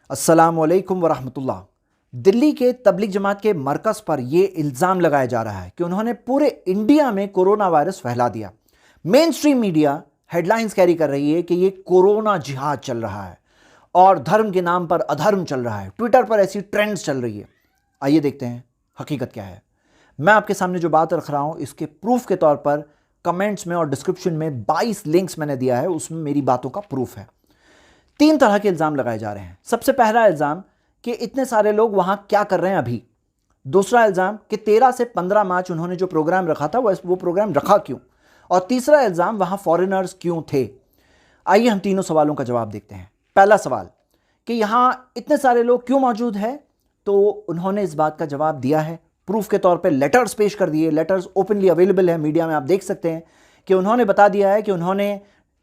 अस्सलामुअलैकुम वरहमतुल्लाह। दिल्ली के तबलीग जमात के मरकज़ पर यह इल्ज़ाम लगाया जा रहा है कि उन्होंने पूरे इंडिया में कोरोना वायरस फैला दिया। Main stream media headlines carry कर रही है कि यह कोरोना जिहाद चल रहा है और धर्म के नाम पर अधर्म चल रहा है। ट्विटर पर ऐसी ट्रेंड्स चल रही है। आइए देखते हैं हकीकत क्या है। मैं आपके सामने जो बात रख रहा हूं इसके प्रूफ के तौर पर कमेंट्स में और डिस्क्रिप्शन में 22 लिंक्स मैंने दिया है, उसमें मेरी बातों का प्रूफ है। 3 तरह के इल्ज़ाम लगाए जा रहे हैं। सबसे पहला इल्ज़ाम कि इतने सारे लोग वहां क्या कर रहे हैं अभी। दूसरा इल्ज़ाम कि 13 से 15 मार्च उन्होंने जो प्रोग्राम रखा था वो प्रोग्राम रखा क्यों। और तीसरा इल्ज़ाम वहां फॉरेनर्स क्यों थे। आइए हम तीनों सवालों का जवाब देखते हैं। पहला सवाल कि यहां इतने सारे लोग क्यों मौजूद हैं, तो उन्होंने इस बात का जवाब दिया है। प्रूफ के तौर पे लेटर्स पेश कर दिए। लेटर्स ओपनली अवेलेबल है, मीडिया में आप देख सकते हैं कि उन्होंने बता दिया है कि उन्होंने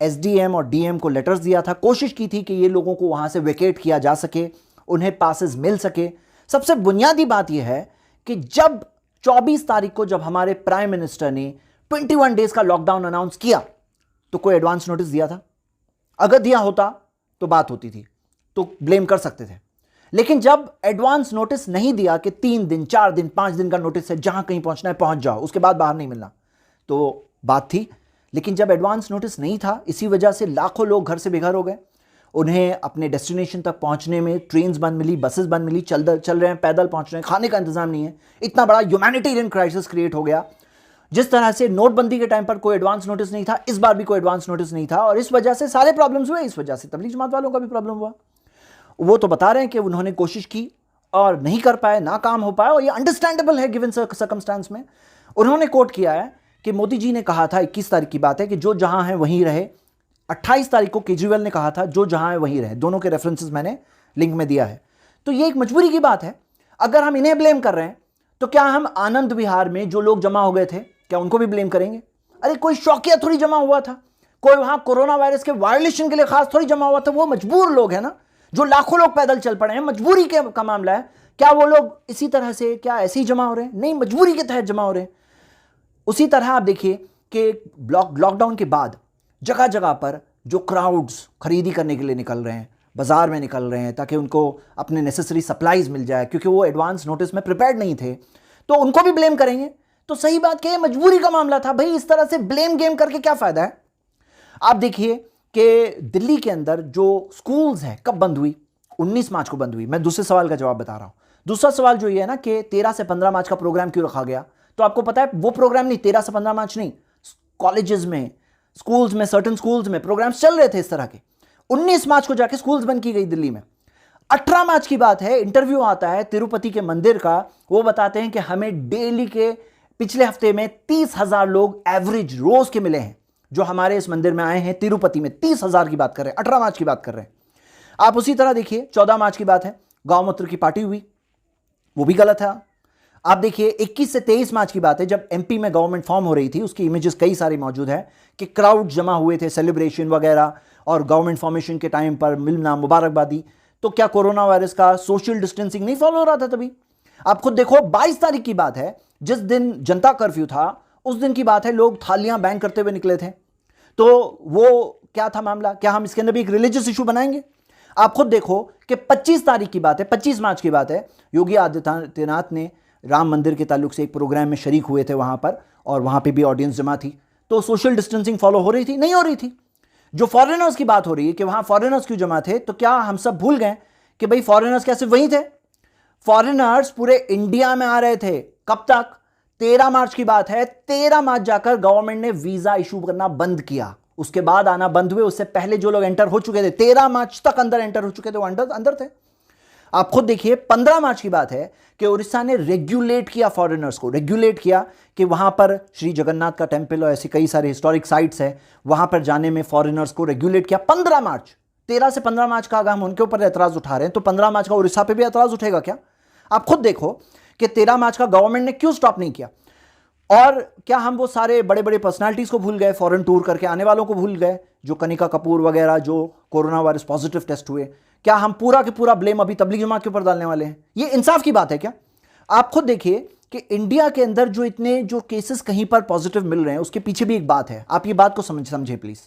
एसडीएम और डीएम को लेटर्स दिया था। कोशिश की थी कि ये लोगों को वहां से वेकेट किया जा सके, उन्हें पासेस मिल सके। सबसे बुनियादी बात यह है कि जब 24 तारीख को जब हमारे प्राइम मिनिस्टर ने 21 डेज का लॉकडाउन अनाउंस किया तो कोई एडवांस नोटिस दिया था? अगर दिया होता तो बात होती थी, तो ब्लेम कर सकते थे। लेकिन जब एडवांस नोटिस नहीं दिया कि 3 दिन 4 दिन 5 दिन का नोटिस है, जहां कहीं पहुंचना है पहुंच जाओ, उसके बाद बाहर नहीं मिलना, तो बात थी। लेकिन जब एडवांस नोटिस नहीं था, इसी वजह से लाखों लोग घर से बेघर हो गए। उन्हें अपने डेस्टिनेशन तक पहुंचने में ट्रेन्स बंद मिली, बसेस बंद मिली, चल रहे हैं, पैदल पहुंच रहे हैं, खाने का इंतजाम नहीं है। इतना बड़ा ह्यूमैनिटेरियन क्राइसिस क्रिएट हो गया। जिस तरह से नोटबंदी के टाइम पर कोई एडवांस नोटिस नहीं था, इस बार भी कोई एडवांस नोटिस नहीं था, और इस वजह से सारे प्रॉब्लम्स हुए। इस वजह से तबलीग जमात वालों का भी प्रॉब्लम हुआ। वो तो बता रहे हैं कि उन्होंने कोशिश की और नहीं कर पाए, नाकाम हो पाए, और ये अंडरस्टैंडेबल है गिवन सर्कमस्टांस में। उन्होंने कोट किया है कि मोदी जी ने कहा था, 21 तारीख की बात है, कि जो जहां है वहीं रहे। 28 तारीख को केजरीवाल ने कहा था जो जहां है वहीं रहे। दोनों के रेफरेंसेस मैंने लिंक में दिया है। तो ये एक मजबूरी की बात है। अगर हम इन्हें ब्लेम कर रहे हैं तो क्या हम आनंद विहार में जो लोग जमा हो गए थे, क्या उनको भी ब्लेम करेंगे? अरे कोई शौकिया थोड़ी जमा हुआ था, कोई वहां कोरोना वायरस के वायलेशन के लिए खास थोड़ी जमा हुआ था। वो मजबूर लोग हैं ना, जो लाखों लोग पैदल चल पड़े हैं। मजबूरी का मामला है। क्या वो लोग इसी तरह से क्या ऐसे ही जमा हो रहे हैं? नहीं, मजबूरी के तहत जमा हो रहे हैं। उसी तरह आप देखिए कि लॉकडाउन के बाद जगह जगह पर जो क्राउड्स खरीदी करने के लिए निकल रहे हैं, बाजार में निकल रहे हैं, ताकि उनको अपने नेसेसरी सप्लाईज मिल जाए, क्योंकि वो एडवांस नोटिस में प्रिपेयर्ड नहीं थे, तो उनको भी ब्लेम करेंगे। तो सही बात क्या है, मजबूरी का मामला था भाई। इस तरह से ब्लेम गेम करके क्या फायदा है? आप देखिए कि दिल्ली के अंदर जो स्कूल्स हैं कब बंद हुई? 19 मार्च को बंद हुई। मैं दूसरे सवाल का जवाब बता रहा हूं। दूसरा सवाल जो ये है ना कि 13 से 15 मार्च का प्रोग्राम क्यों रखा गया, तो आपको पता है वो प्रोग्राम नहीं, 13 से 15 मार्च नहीं, कॉलेजेस में, स्कूल्स में, सर्टेन स्कूल्स में प्रोग्राम्स चल रहे थे इस तरह के। 19 मार्च को जाके स्कूल्स बंद की गई दिल्ली में। 18 मार्च की बात है, इंटरव्यू आता है तिरुपति के मंदिर का। वो बताते हैं कि हमें डेली के पिछले हफ्ते में 30,000 लोग एवरेज रोज के मिले हैं जो हमारे इस मंदिर में आए हैं तिरुपति में। 30,000 की बात कर रहे हैं, 18 मार्च की बात कर रहे हैं आप। उसी तरह देखिए 14 मार्च की बात है, गांव मूत्र की पार्टी हुई, वो भी गलत है। आप देखिए 21 से 23 मार्च की बात है, जब एमपी में गवर्नमेंट फॉर्म हो रही थी, उसकी इमेजेस कई सारी मौजूद है कि क्राउड जमा हुए थे, सेलिब्रेशन वगैरह, और गवर्नमेंट फॉर्मेशन के टाइम पर मिलना, मुबारकबादी। तो क्या कोरोना वायरस का सोशल डिस्टेंसिंग नहीं फॉलो हो रहा था तभी? आप खुद देखो 22 तारीख की बात है, जिस दिन जनता कर्फ्यू था, उस दिन की बात है, लोग थालियां बैंग करते हुए निकले थे। तो वो क्या था मामला? क्या हम इसके अंदर भी एक रिलीजियस इशू बनाएंगे? आप खुद देखो कि 25 तारीख की बात है, 25 मार्च की बात है, योगी आदित्यनाथ ने राम मंदिर के ताल्लुक से एक प्रोग्राम में शरीक हुए थे वहां पर, और वहां पे भी ऑडियंस जमा थी। तो सोशल डिस्टेंसिंग फॉलो हो रही थी? नहीं हो रही थी। जो फॉरेनर्स की बात हो रही है कि वहां फॉरेनर्स क्यों जमा थे, तो क्या हम सब भूल गए कि भाई फॉरेनर्स क्या सिर्फ वहीं थे? फॉरेनर्स पूरे इंडिया में आ रहे थे। कब तक? 13 मार्च की बात है। 13 मार्च जाकर गवर्नमेंट ने वीजा इशू करना बंद किया, उसके बाद आना बंद हुए। उससे पहले जो लोग एंटर हो चुके थे, 13 मार्च तक अंदर एंटर हो चुके थे, वो अंदर थे। आप खुद देखिए 15 मार्च की बात है कि उड़ीसा ने रेगुलेट किया, फॉरेनर्स को रेगुलेट किया कि वहां पर श्री जगन्नाथ का टेंपल और ऐसी कई सारे हिस्टोरिक साइट्स है, वहां पर जाने में फॉरेनर्स को रेगुलेट किया। 15 मार्च, 13 से 15 मार्च का अगर हम उनके ऊपर एतराज उठा रहे हैं, तो 15 मार्च का उड़ीसा पे भी एतराज उठेगा क्या? आप खुद देखो कि 13 मार्च का गवर्नमेंट ने क्यों स्टॉप नहीं किया। और क्या हम वो सारे बड़े बड़े पर्सनालिटीज को भूल गए, फॉरेन टूर करके आने वालों को भूल गए, जो कनिका कपूर वगैरह जो कोरोना वायरस पॉजिटिव टेस्ट हुए? क्या हम पूरा के पूरा ब्लेम अभी तबलीग जमात के ऊपर डालने वाले हैं? ये इंसाफ की बात है क्या? आप खुद देखिए कि इंडिया के अंदर जो इतने जो केसेस कहीं पर पॉजिटिव मिल रहे हैं, उसके पीछे भी एक बात है। आप ये बात को समझे प्लीज।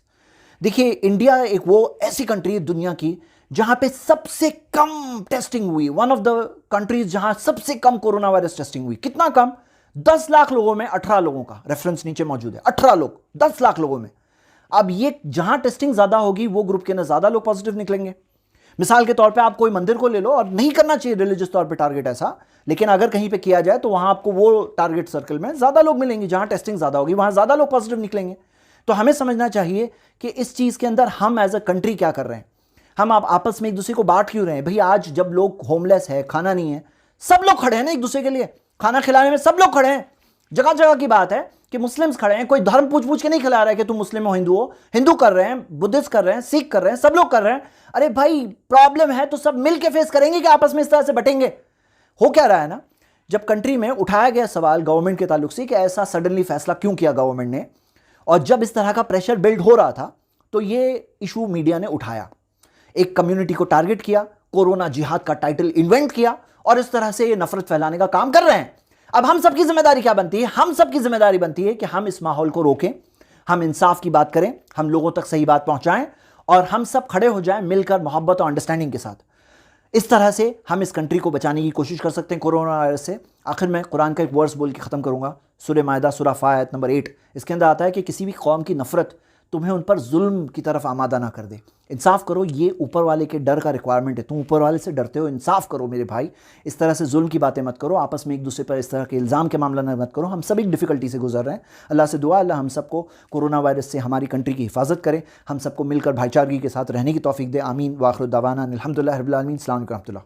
देखिए इंडिया एक वो ऐसी कंट्री है दुनिया की जहां पे सबसे कम टेस्टिंग हुई, वन ऑफ द कंट्रीज जहां सबसे कम कोरोना वायरस टेस्टिंग हुई। कितना कम? 10 लाख लोगों में 18 लोगों का रेफरेंस नीचे मौजूद है। 18 लोग 10 लाख लोगों में। अब ये जहां टेस्टिंग ज्यादा होगी वो ग्रुप के अंदर ज्यादा लोग पॉजिटिव निकलेंगे। मिसाल के तौर पे आप कोई मंदिर को ले लो, और नहीं करना चाहिए रिलीजियस तौर पे टारगेट ऐसा, लेकिन अगर कहीं पे किया जाए तो वहां आपको वो टारगेट सर्कल में ज्यादा लोग मिलेंगे, जहां टेस्टिंग ज्यादा होगी वहां ज्यादा लोग पॉजिटिव निकलेंगे। तो हमें समझना चाहिए कि इस चीज के अंदर हम एज अ कंट्री क्या कर रहे हैं। हम आप आपस में एक दूसरे को बांट क्यों रहे हैं भाई? आज जब लोग होमलेस है, खाना नहीं है, सब लोग खड़े हैं ना एक दूसरे के लिए, खाना खिलाने में सब लोग खड़े हैं। जगह जगह की बात है कि मुस्लिम्स खड़े हैं, कोई धर्म पूछ पूछ के नहीं खिला रहा है कि तुम मुस्लिम हो हिंदू हो। हिंदू कर रहे हैं, बुद्धिस्ट कर रहे हैं, सिख कर रहे हैं, सब लोग कर रहे हैं। अरे भाई प्रॉब्लम है तो सब मिलके फेस करेंगे कि आपस में इस तरह से बटेंगे? हो क्या रहा है ना, जब कंट्री में उठाया गया सवाल गवर्नमेंट के ताल्लुक से कि ऐसा सडनली फैसला क्यों किया गवर्नमेंट ने, और जब इस तरह का प्रेशर बिल्ड हो रहा था, तो ये इशू मीडिया ने उठाया, एक कम्युनिटी को टारगेट किया, कोरोना जिहाद का टाइटल इन्वेंट किया, और इस तरह से ये नफरत फैलाने का काम कर रहे हैं। अब हम सबकी जिम्मेदारी क्या बनती है? हम सबकी जिम्मेदारी बनती है कि हम इस माहौल को रोकें, हम इंसाफ की बात करें, हम लोगों तक सही बात पहुंचाएं, और हम सब खड़े हो जाएं मिलकर मोहब्बत और अंडरस्टैंडिंग के साथ। इस तरह से हम इस कंट्री को बचाने की कोशिश कर सकते हैं कोरोना वायरस से। आखिर में कुरान का एक वर्स बोल के ख़त्म करूंगा, सूरह मायदा सूरह 5 आयत नंबर 8। इसके अंदर आता है कि किसी भी कौम की नफरत तुम्हें उन पर जुल्म की तरफ आमादा ना कर दे। इंसाफ करो, ये ऊपर वाले के डर का रिक्वायरमेंट है। तुम ऊपर वाले से डरते हो, इंसाफ करो मेरे भाई। इस तरह से जुल्म की बातें मत करो, आपस में एक दूसरे पर इस तरह के इल्ज़ाम के मामला मत करो। हम सभी डिफ़िकल्टी से गुजर रहे हैं। अल्लाह से दुआ, अल्लाह हम सबको कोरोना वायरस से हमारी कंट्री की हिफाजत करे, हम सबको मिलकर भाईचारगी के साथ रहने की तौफीक दे। आमीन। वाखिर दावाना अल्हम्दुलिल्लाहि रब्बिल आलमीन। अस्सलाम वालेकुम रहमतुल्लाह।